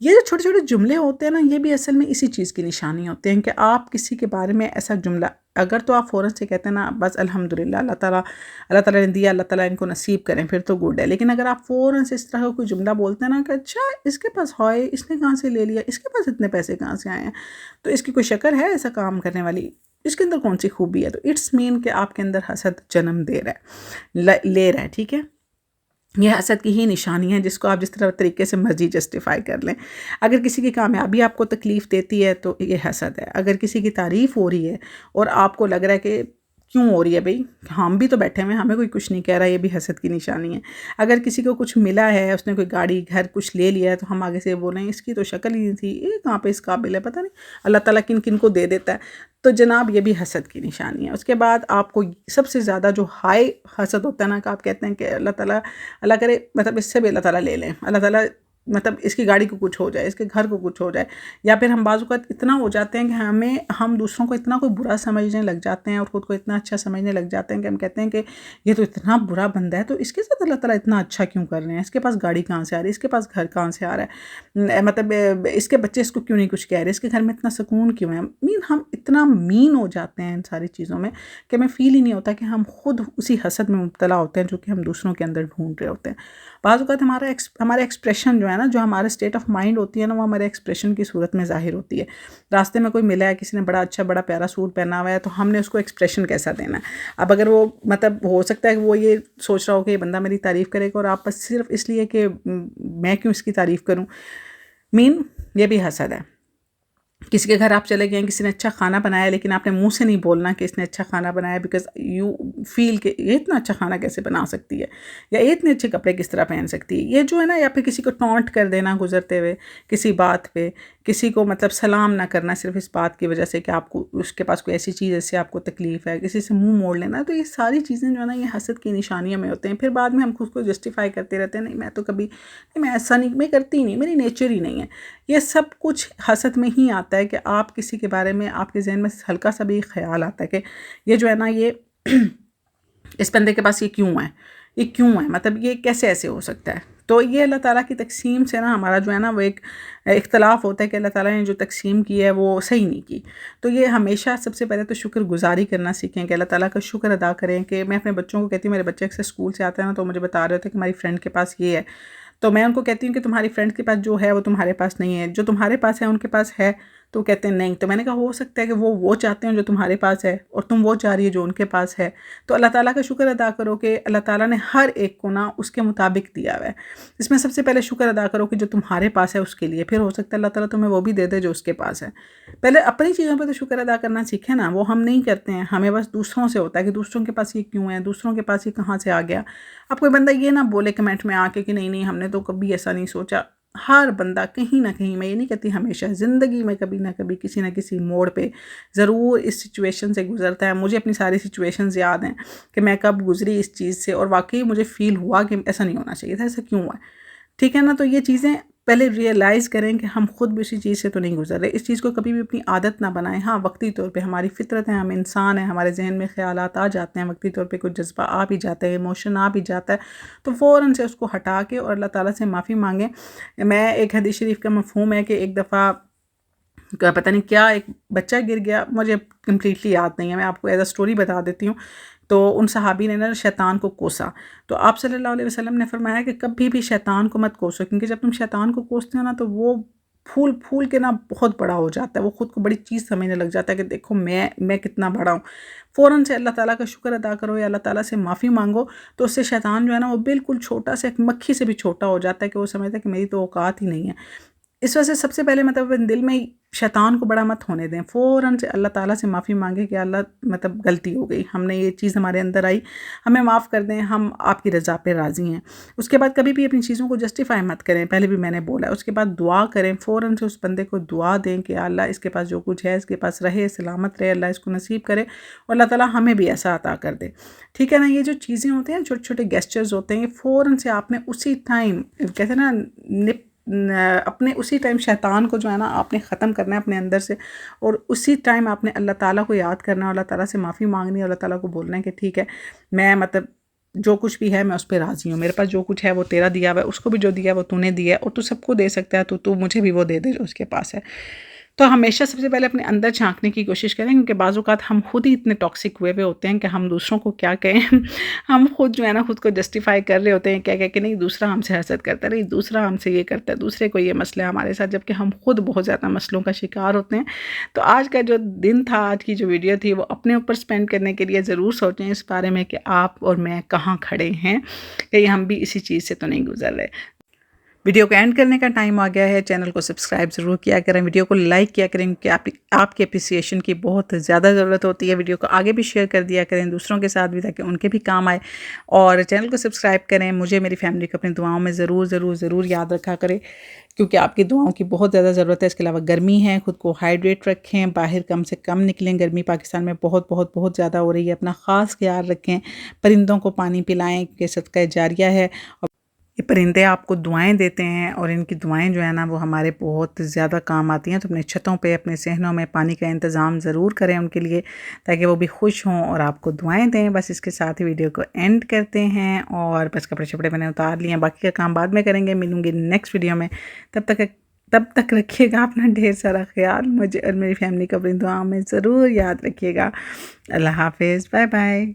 یہ جو چھوٹے چھوٹے جملے ہوتے ہیں نا، یہ بھی اصل میں اسی چیز کی نشانی ہوتے ہیں کہ آپ کسی کے بارے میں ایسا جملہ اگر تو آپ فوراً سے کہتے ہیں نا بس الحمدللہ، اللہ تعالیٰ نے دیا، اللہ تعالیٰ ان کو نصیب کریں، پھر تو گڈ ہے. لیکن اگر آپ فوراً سے اس طرح کا کوئی جملہ بولتے ہیں نا کہ اچھا اس کے پاس ہے، اس نے کہاں سے لے لیا، اس کے پاس اتنے پیسے کہاں سے آئے ہیں، تو اس کی کوئی شکل ہے ایسا کام کرنے والی، اس کے اندر کون سی خوبی ہے، تو اٹس مین کہ آپ کے اندر حسد جنم دے رہا ہے، لے رہا ہے. ٹھیک ہے، یہ حسد کی ہی نشانی ہے، جس کو آپ جس طرح طریقے سے مرضی جسٹیفائی کر لیں. اگر کسی کی کامیابی آپ کو تکلیف دیتی ہے تو یہ حسد ہے. اگر کسی کی تعریف ہو رہی ہے اور آپ کو لگ رہا ہے کہ کیوں ہو رہی ہے بھئی، ہم بھی تو بیٹھے ہوئے ہیں، ہمیں کوئی کچھ نہیں کہہ رہا، یہ بھی حسد کی نشانی ہے. اگر کسی کو کچھ ملا ہے، اس نے کوئی گاڑی گھر کچھ لے لیا ہے، تو ہم آگے سے بولیں اس کی تو شکل ہی نہیں تھی، یہ کہاں پہ اس قابل ہے، پتہ نہیں اللہ تعالیٰ کن کن کو دے دیتا ہے. تو جناب یہ بھی حسد کی نشانی ہے. اس کے بعد آپ کو سب سے زیادہ جو ہائی حسد ہوتا ہے نا، کہ آپ کہتے ہیں کہ اللہ تعالیٰ، اللہ کرے مطلب اس سے بھی اللہ تعالیٰ لے لیں، اللہ تعالیٰ مطلب اس کی گاڑی کو کچھ ہو جائے، اس کے گھر کو کچھ ہو جائے. یا پھر ہم بعض اوقات اتنا ہو جاتے ہیں کہ ہم دوسروں کو اتنا کوئی برا سمجھنے لگ جاتے ہیں اور خود کو اتنا اچھا سمجھنے لگ جاتے ہیں کہ ہم کہتے ہیں کہ یہ تو اتنا برا بندہ ہے، تو اس کے ساتھ اللہ تعالیٰ اتنا اچھا کیوں کر رہے ہیں، اس کے پاس گاڑی کہاں سے آ رہی ہے، اس کے پاس گھر کہاں سے آ رہا ہے، مطلب اس کے بچے اس کو کیوں نہیں کچھ کہہ رہے، اس کے گھر میں اتنا سکون کیوں ہے. ہم اتنا مین ہو جاتے ہیں ان ساری چیزوں میں کہ ہمیں فیل ہی نہیں ہوتا کہ ہم خود اسی حسد میں مبتلا ہوتے ہیں جو کہ ہم دوسروں کے اندر ڈھونڈ رہے ہوتے ہیں. بعض اوقات ہمارا ایکسپریشن جو ہے نا، جو ہمارے اسٹیٹ آف مائنڈ ہوتی ہے نا، وہ ہمارے ایکسپریشن کی صورت میں ظاہر ہوتی ہے. راستے میں کوئی ملا ہے، کسی نے بڑا اچھا بڑا پیارا سوٹ پہنا ہوا ہے، تو ہم نے اس کو ایکسپریشن کیسا دینا ہے. اب اگر وہ مطلب ہو سکتا ہے کہ وہ یہ سوچ رہا ہو کہ یہ بندہ میری تعریف کرے گا، اور آپ بس صرف اس لیے کہ میں کیوں اس کی تعریف کروں، یہ بھی حسد ہے. کسی کے گھر آپ چلے گئے ہیں، کسی نے اچھا کھانا بنایا، لیکن آپ نے منہ سے نہیں بولنا کہ اس نے اچھا کھانا بنایا، بیکاز یو فیل کہ یہ اتنا اچھا کھانا کیسے بنا سکتی ہے، یا یہ اتنے اچھے کپڑے کس طرح پہن سکتی ہے، یہ جو ہے نا. یا پھر کسی کو ٹونٹ کر دینا گزرتے ہوئے کسی بات پہ، کسی کو مطلب سلام نہ کرنا صرف اس بات کی وجہ سے کہ آپ کو اس کے پاس کوئی ایسی چیز جس سے آپ کو تکلیف ہے، کسی سے منہ موڑ لینا. تو یہ ساری چیزیں جو ہے نا، یہ حسد کی نشانیوں میں ہوتے ہیں. پھر بعد میں ہم خود کو جسٹیفائی کرتے رہتے ہیں، نہیں میں تو کبھی نہیں، میں ایسا نہیں، میں کرتی نہیں، میری نیچر ہی نہیں ہے. یہ سب کچھ حسد میں ہی آتا ہے کہ آپ کسی کے بارے میں، آپ کے ذہن میں ہلکا سا بھی خیال آتا ہے کہ یہ جو ہے نا، یہ اس بندے کے پاس یہ کیوں ہے، یہ کیوں ہے، مطلب یہ کیسے ایسے ہو سکتا ہے. تو یہ اللہ تعالیٰ کی تقسیم سے نا ہمارا جو ہے نا وہ ایک اختلاف ہوتا ہے کہ اللہ تعالیٰ نے جو تقسیم کی ہے وہ صحیح نہیں کی. تو یہ ہمیشہ سب سے پہلے تو شکر گزاری کرنا سیکھیں کہ اللہ تعالیٰ کا شکر ادا کریں. کہ میں اپنے بچوں کو کہتی ہوں، میرے بچے اکثر اسکول سے آتے ہیں نا، تو مجھے بتا رہے ہوتے ہیں کہ ہماری فرینڈ کے پاس یہ ہے، تو میں ان کو کہتی ہوں کہ تمہاری فرینڈ کے پاس جو ہے وہ تمہارے پاس نہیں ہے، جو تمہارے پاس ہے ان کے پاس ہے. تو کہتے ہیں نہیں. تو میں نے کہا ہو سکتا ہے کہ وہ چاہتے ہیں جو تمہارے پاس ہے، اور تم وہ چاہ رہی ہے جو ان کے پاس ہے. تو اللہ تعالیٰ کا شکر ادا کرو کہ اللہ تعالیٰ نے ہر ایک کو نا اس کے مطابق دیا ہوا ہے. اس میں سب سے پہلے شکر ادا کرو کہ جو تمہارے پاس ہے اس کے لیے، پھر ہو سکتا ہے اللہ تعالیٰ تمہیں وہ بھی دے دے جو اس کے پاس ہے. پہلے اپنی چیزوں پہ تو شکر ادا کرنا سیکھیں نا، وہ ہم نہیں کرتے ہیں. ہمیں بس دوسروں سے ہوتا ہے کہ دوسروں کے پاس یہ کیوں ہے، دوسروں کے پاس یہ کہاں سے آ گیا. اب کوئی بندہ یہ نہ بولے کمنٹ میں آ کے کہ نہیں ہم نے تو کبھی ایسا نہیں سوچا. ہر بندہ کہیں نہ کہیں، میں یہ نہیں کہتی ہمیشہ، زندگی میں کبھی نہ کبھی کسی نہ کسی موڑ پہ ضرور اس سچویشن سے گزرتا ہے. مجھے اپنی ساری سچویشنز یاد ہیں کہ میں کب گزری اس چیز سے، اور واقعی مجھے فیل ہوا کہ ایسا نہیں ہونا چاہیے تھا، ایسا کیوں ہوا ہے. ٹھیک ہے نا. تو یہ چیزیں پہلے ریئلائز کریں کہ ہم خود بھی اسی چیز سے تو نہیں گزر رہے. اس چیز کو کبھی بھی اپنی عادت نہ بنائیں. ہاں وقتی طور پہ ہماری فطرت ہے، ہم انسان ہیں، ہمارے ذہن میں خیالات آ جاتے ہیں، وقتی طور پہ کچھ جذبہ آ بھی جاتا ہے، ایموشن آ بھی جاتا ہے، تو فوراً سے اس کو ہٹا کے اور اللہ تعالیٰ سے معافی مانگیں. میں ایک حدیث شریف کا مفہوم ہے کہ ایک دفعہ پتہ نہیں کیا ایک بچہ گر گیا، مجھے کمپلیٹلی یاد نہیں ہے، میں آپ کو ایز اے اسٹوری بتا دیتی ہوں. تو ان صحابی نے نا شیطان کو کوسا. تو آپ صلی اللہ علیہ وسلم نے فرمایا کہ کبھی بھی شیطان کو مت کوسو، کیونکہ جب تم شیطان کو کوستے ہو نا تو وہ پھول کے نا بہت بڑا ہو جاتا ہے، وہ خود کو بڑی چیز سمجھنے لگ جاتا ہے کہ دیکھو میں کتنا بڑا ہوں. فوراً سے اللہ تعالیٰ کا شکر ادا کرو یا اللہ تعالیٰ سے معافی مانگو، تو اس سے شیطان جو ہے نا وہ بالکل چھوٹا سا ایک مکھی سے بھی چھوٹا ہو جاتا ہے کہ وہ سمجھتا ہے کہ میری تو اوقات ہی نہیں ہے. اس وجہ سے سب سے پہلے مطلب دل میں شیطان کو بڑا مت ہونے دیں. فوراً سے اللہ تعالیٰ سے معافی مانگے کہ اللہ مطلب غلطی ہو گئی، ہم نے یہ چیز ہمارے اندر آئی، ہمیں معاف کر دیں، ہم آپ کی رضا پہ راضی ہیں. اس کے بعد کبھی بھی اپنی چیزوں کو جسٹیفائی مت کریں، پہلے بھی میں نے بولا. اس کے بعد دعا کریں، فوراً سے اس بندے کو دعا دیں کہ اللہ اس کے پاس جو کچھ ہے اس کے پاس رہے، سلامت رہے، اللہ اس کو نصیب کرے، اور اللہ تعالیٰ ہمیں بھی ایسا عطا کر دے. ٹھیک ہے نا. یہ جو چیزیں ہوتی ہیں، چھوٹے چھوٹے گیسچرز ہوتے ہیں، یہ فوراً سے آپ نے اسی ٹائم کہتے ہیں نا اپنے اسی ٹائم شیطان کو جو ہے نا آپ نے ختم کرنا ہے اپنے اندر سے، اور اسی ٹائم آپ نے اللہ تعالیٰ کو یاد کرنا ہے، اللہ تعالیٰ سے معافی مانگنی ہے، اللہ تعالیٰ کو بولنا ہے کہ ٹھیک ہے میں مطلب جو کچھ بھی ہے میں اس پہ راضی ہوں، میرے پاس جو کچھ ہے وہ تیرا دیا ہوا ہے، اس کو بھی جو دیا ہے وہ تو نے دیا ہے، اور تو سب کو دے سکتا ہے، تو مجھے بھی وہ دے دے جو اس کے پاس ہے۔ تو ہمیشہ سب سے پہلے اپنے اندر جھانکنے کی کوشش کریں، کیونکہ بعض اوقات ہم خود ہی اتنے ٹاکسک ہوئے ہوتے ہیں کہ ہم دوسروں کو کیا کہیں ہم خود جو ہے نا خود کو جسٹیفائی کر رہے ہوتے ہیں کیا کہ نہیں دوسرا ہم سے حسد کرتا ہے، نہیں دوسرا ہم سے یہ کرتا ہے، دوسرے کو یہ مسئلہ ہے ہمارے ساتھ، جبکہ ہم خود بہت زیادہ مسئلوں کا شکار ہوتے ہیں۔ تو آج کا جو دن تھا، آج کی جو ویڈیو تھی، وہ اپنے اوپر سپینڈ کرنے کے لیے ضرور سوچیں اس بارے میں کہ آپ اور میں کہاں کھڑے ہیں، کہ ہم بھی اسی چیز سے تو نہیں گزر رہے۔ ویڈیو کو اینڈ کرنے کا ٹائم آ گیا ہے، چینل کو سبسکرائب ضرور کیا کریں، ویڈیو کو لائک کیا کریں، کیونکہ آپ کی اپریسیشن کی بہت زیادہ ضرورت ہوتی ہے۔ ویڈیو کو آگے بھی شیئر کر دیا کریں دوسروں کے ساتھ بھی، تاکہ ان کے بھی کام آئے، اور چینل کو سبسکرائب کریں۔ مجھے میری فیملی کو اپنی دعاؤں میں ضرور ضرور ضرور یاد رکھا کریں، کیونکہ آپ کی دعاؤں کی بہت زیادہ ضرورت ہے۔ اس کے علاوہ گرمی ہے، خود کو ہائیڈریٹ رکھیں، باہر کم سے کم نکلیں، گرمی پاکستان میں بہت بہت بہت زیادہ ہو رہی ہے، اپنا خاص خیال رکھیں، پرندوں کو پانی پلائیں کیونکہ صدقہ جاریہ ہے، اور یہ پرندے آپ کو دعائیں دیتے ہیں، اور ان کی دعائیں جو ہے نا وہ ہمارے بہت زیادہ کام آتی ہیں۔ تو اپنے چھتوں پہ، اپنے صحنوں میں پانی کا انتظام ضرور کریں ان کے لیے، تاکہ وہ بھی خوش ہوں اور آپ کو دعائیں دیں۔ بس اس کے ساتھ ہی ویڈیو کو اینڈ کرتے ہیں، اور بس کپڑے شپڑے میں نے اتار لیے ہیں، باقی کا کام بعد میں کریں گے۔ ملوں گی نیکسٹ ویڈیو میں، تب تک رکھیے گا اپنا ڈھیر سارا خیال، مجھے اور میری فیملی کو اپنی دعاؤں میں ضرور یاد رکھیے گا۔ اللہ حافظ، بائے بائے۔